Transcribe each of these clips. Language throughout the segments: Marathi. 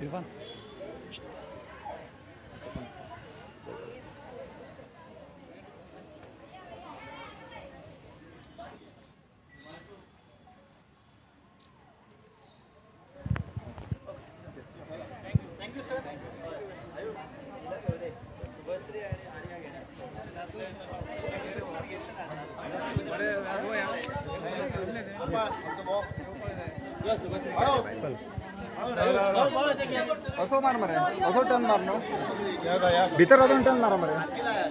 इरफान असो मार मरे असो टर्न मारनो भीतर अजून टर्न मारा मरे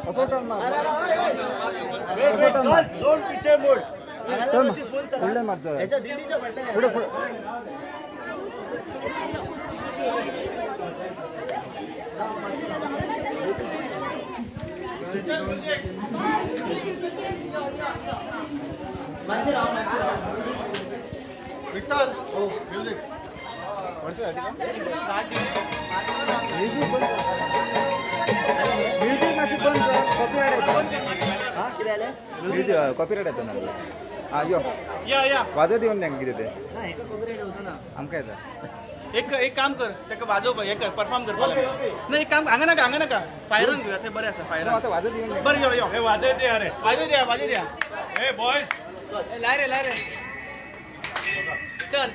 असो टर्न मार असो टर्न मार पीछे मोड टर्न पुढे मार याच्या दिंडीच्या पुढे पुढे विक्टर हो म्युझिक म्युझिक मातशी बंद कॉपीराइट येता हां कितें जालें म्युझिक कॉपीराइट येता ना हां यो या वाजत दिवन तेंका कितें तें ना हेका कॉपीराइट येवचो ना आमकां येता एक काम कर तेका वाजोवपाक हे कर परफॉर्म करपाक नाही एक काम हांगा नाका फायरन घेवया ते बरें आसा फायरन आता वाजत दिवन बरें यो हे वाजय दे अरे वाजय द्या हे बॉयज लाय रे चल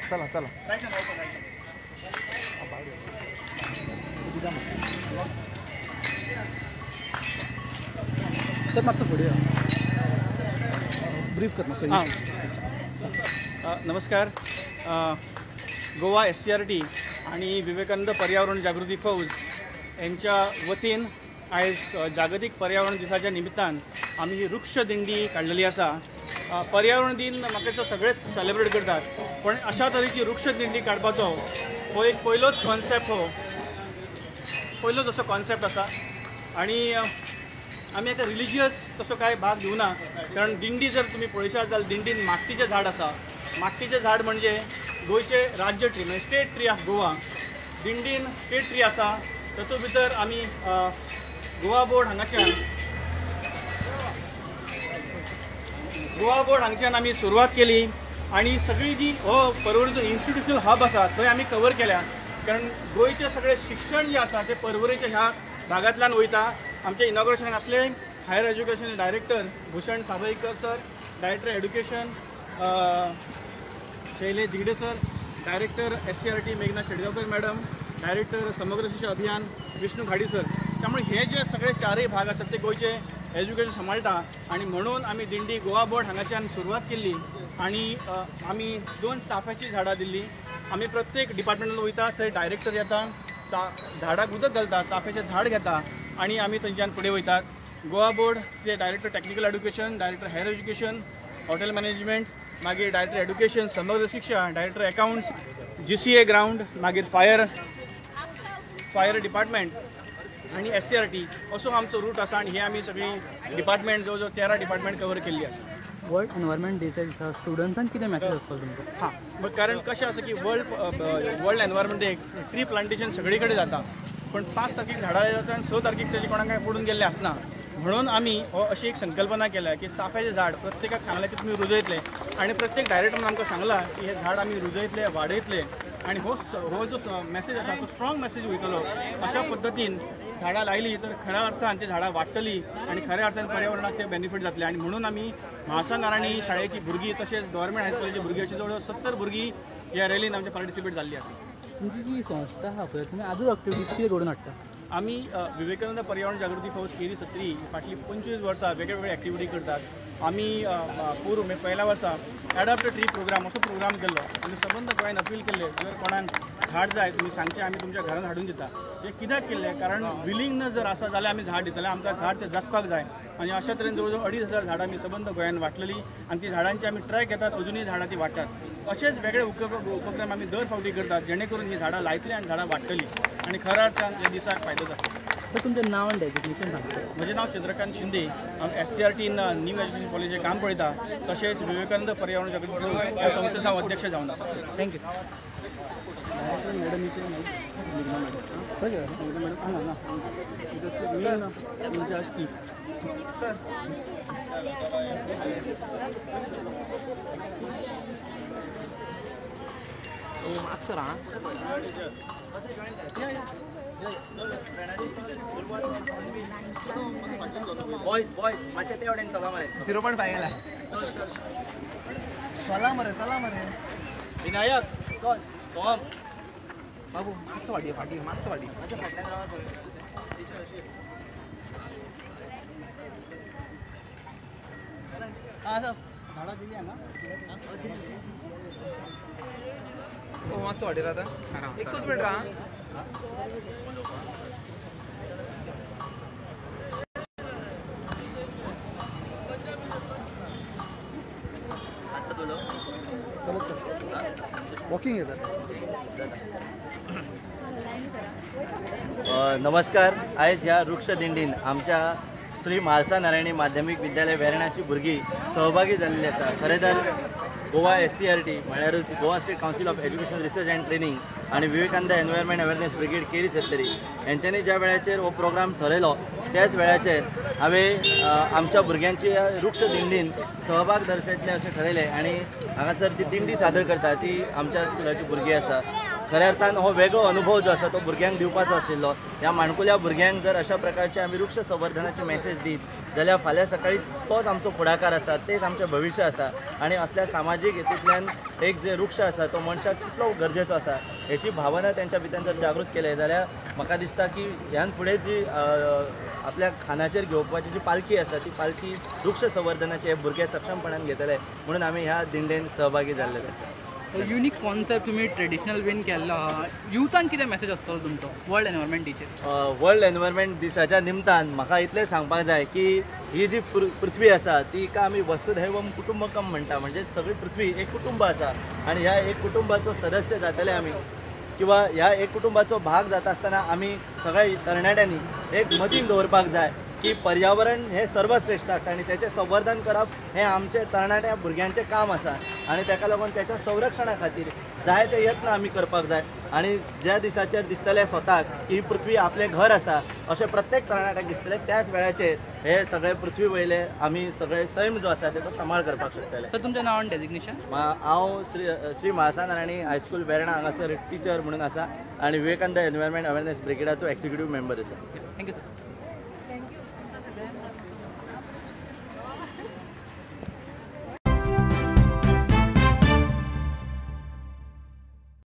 चला सर मागचं पुढे ब्रीफ कर सर. नमस्कार. गोवा SCRT आणि विवेकानंद पर्यावरण जागृती फौज यांच्या वतीन आज जागतिक पर्यावरण दिसाच्या निमित्तान आम्ही ही वृक्ष दिंडी काढलेली असा. पर्यावरण दिन म्हाका दिसता सगळेच सेलिब्रेट करतात, पण अशा तरेची वृक्ष दिंडी काडपाचो हो एक पयलोच असो कॉन्सेप्ट आसा. आणि आमी एका रिलिजियस तसो काय भाग घेवना, कारण दिंडी जर तुमी पळयशात जाल्यार दिंडीन माकटीचें झाड आसा. माकटीचें झाड म्हणजे गोंयचे राज्य ट्री, म्हणजे स्टेट ट्री ऑफ गोवा. दिंडीन स्टेट ट्री आसा. तातूंत भितर आमी गोवा बोर्ड हांगच्यान आमी सुरवात केली आणि सगळी जी हो पर्वरीचो इन्स्टिट्यूशनल हब आसा थंय आमी कवर केल्या. कारण गोंयचें सगळें शिक्षण जें आसा तें पर्वरीच्या ह्या भागांतल्यान वयता. आमच्या इनॉग्रेशनाक आसले higher education director Bhushan Savaikar sir, director education Shailesh Digde sir, director SCRT मेघना शेडगावकर मॅडम, डायरेक्टर समग्र शिक्षा अभियान विष्णू खाडी सर. त्यामुळे हे जे सगळे चारही भाग आसात ते गोंयचे एज्युकेशन सांबाळटा. आणि म्हणून आमी दिंडी गोवा बोर्ड हांगाच्यान सुरवात केल्ली आणि आमी 2 चाफ्याची झाडां दिल्ली. आमी प्रत्येक डिपार्टमेंटान वयता, थंय डायरेक्टर येता, झाडाक उदक घालता, चाफ्याचें झाड घेता आणि आमी थंयच्यान फुडें वयतात. गोवा बोर्डचे director technical education, director higher education, hotel management, मागीर director education Samagra Shiksha, director accounts, GCA ground, मागीर फायर डिपार्टमेंट आणि SCRT असो आमचो रूट आसा. आणि हे आमी सगळी डिपार्टमेंट जवळ 13 डिपार्टमेंट कवर केल्ली आसा. वर्ल्ड एनवायरमेंट डेच्या दिसा स्टुडंट्सांक कितें मॅसेज आसतलो तुमकां? हां, कारण कशें आसा की world environment day tree plantation सगळे कडेन जाता, पण 5 तारखेक झाडां जाता आणि 6 तारखेक तेजे कोणाक पडून गेल्ले आसना. म्हणून आमी हो अशी एक संकल्पना केल्या की चाफ्याचें झाड प्रत्येकाक सांगलें की तुमी रुजयतले. आणि प्रत्येक डायरेक्टरान आमकां सांगला की हे झाड आमी रुजयतले, वाडयतले. आणि हो जो मॅसेज आसा तो स्ट्रॉंग मॅसेज वयतलो. अशा पद्दतीन झाडां लायली तर खऱ्या अर्थान ती झाडां वाडटली आणि खऱ्या अर्थान पर्यावरणाक ते बेनिफीट जातले. आणि म्हणून आमी म्हापसा नारायणी शाळेची भुरगीं तशेंच गव्हर्मेंट हायस्कुलाची भुरगीं अशी जवळ 70 भुरगीं ह्या रॅलीन आमचे पार्टिसिपेट जाल्ली आसा. तुमची जी संस्था आहा पळय, तुमी आजूच एक्टिविटीज कितें घडोवन हाडटा? आमी विवेकानंद पर्यावरण जागृती फौज केरी 37 फाटली 25 वर्सां वेगवेगळे एक्टिविटी करतात. आमी पूर्व पहिल्या वर्सा एडॉप्ट ट्री प्रोग्राम असो प्रोग्राम केल्लो. आमी सबंद गोंयान अपील केल्ले जर कोणाक झाड जाय तुमी सांगचे आमी तुमच्या घरान हाडून दिता. हे कित्याक केल्लें, कारण विलिंगनस जर आसा जाल्यार आमी झाड दितले. आमकां झाड ते जगपाक जाय आणि अशा तरेन जवळजवळ 2,500 झाडां आमी सबंद गोंयांत वाटलेली आणि ती झाडांची आमी ट्राय घेतात, अजूनही झाडां ती वाडटात. असेच वेगळे उपक्रम आमी दर फावटी करतात जेणे करून ही झाडां लायतली आनी झाडां वाडटली आणि खऱ्या अर्थान ह्या दिसाक फायदो जाता. तर तुमचें नांव आनी डेजिग्नेशन सांगता. म्हजें नांव चंद्रकांत शिंदे. हांव SCRT न्यू एज्युकेशन कॉलेजीचें काम पळयता, तशेंच विवेकानंद पर्यावरण जागृती ह्या संस्थेचो हांव अध्यक्ष जावन आसा. थँक्यू. बॉयज मातशें ते वटेन चला मरे. 0.5 गेला. चला मरे. विनायक चल. सोम बाबू मातसो फाटी मातसो फाटी. माझ्या फाटल्यान रावा झाडां दिली हांगा. मातसो फाटी राहता. एकूच मिनट राहा. वॉकिंग येतात. नमस्कार. आयज ह्या वृक्ष दिंडीन आमच्या श्री म्हालसा नारायणी माध्यमिक विद्यालय वेर्णाची भुरगीं सहभागी जाल्लीं आसा. खरें तर गोवा SCRT म्हळ्यारूच Goa state council of education research and training आणि Vivekananda environment awareness brigade Keri Sattari यांच्यानी ज्या वेळाचेर हो प्रोग्राम ठरयलो त्याच वेळाचेर हांवें आमच्या भुरग्यांची वृक्ष दिंडीन सहभाग दर्शयतले अशें ठरयलें आणि हांगासर जी दिंडी सादर करता ती आमच्या स्कुलाची भुरगीं आसा. खऱ्या अर्थान हो वेगळो अनुभव जो आसा तो भुरग्यांक दिवपाचो आशिल्लो. ह्या माणकुल्या भुरग्यांक जर अशा प्रकारचे आमी वृक्ष संवर्धनाची मेसेज दीत जाल्यार फाल्यां सकाळी तोच आमचो फुडाकार आसा, तेच आमचें भविश्य आसा आणि असल्या सामाजीक हेतूंतल्यान एक जे वृक्ष आसा तो मनशाक कितलो गरजेचो आसा हेची भावना तेंच्या भितर जर जागृत केले जाल्यार म्हाका दिसता की ह्यान फुडें जी आपल्या खानाचेर घेवपाची जी पालखी आसा ती पालखी वृक्ष संवर्धनाचे हे भुरगे सक्षमपणान घेतले म्हणून आमी ह्या दिंडेन सहभागी जाल्ले आसा. युनिक कॉन्सेप्ट तुम्ही ट्रेडिशनल वेन केल्लो आहा. युथान कितें मेसेज आसतलो तुमचो वर्ल्ड एनवायरमेंट डीचेर? वर्ल्ड एनवायरमेंट दिसाच्या निमतान म्हाका इतलें सांगपाक जाय की ही जी पृथ्वी आसा ती आमी वसुधैवम कुटुंबकम म्हणटा, म्हणजे सगळी पृथ्वी एक कुटुंब आसा आणि ह्या एक कुटुंबाचो सदस्य जातले आमी किंवा ह्या एक कुटुंबाचो भाग जाता आसतना आमी सगळ्या तरणाट्यांनी एक मतीन दवरपाक जाय की पर्यावरण हे सर्वश्रेष्ठ आसा आणि त्याचे संवर्धन करप हे आमचे तरणाट्या भुरग्यांचें काम आसा आणि ताका लागून त्याच्या संरक्षणा खातीर जाय ते यत्न आमी करपाक जाय. आणि ज्या दिसाचेर दिसतले स्वताक की ही पृथ्वी आपलें घर आसा अशें प्रत्येक तरणाट्याक दिसतलें त्याच वेळाचेर हे सगळे पृथ्वी वयले आमी सगळे सैम जो आसा तेचो सांबाळ करपाक शकतले. तर तुमचें नांव आनी डेजिग्नेशन? हांव श्री म्हालसा नारायणी हायस्कूल वेर्णा हांगासर टिचर म्हणून आसा आणि विवेकानंद एनवायरमेंट अवेरनेस ब्रिगेडाचो एक्झिक्युटीव मेंबर आसा. Thank you sir.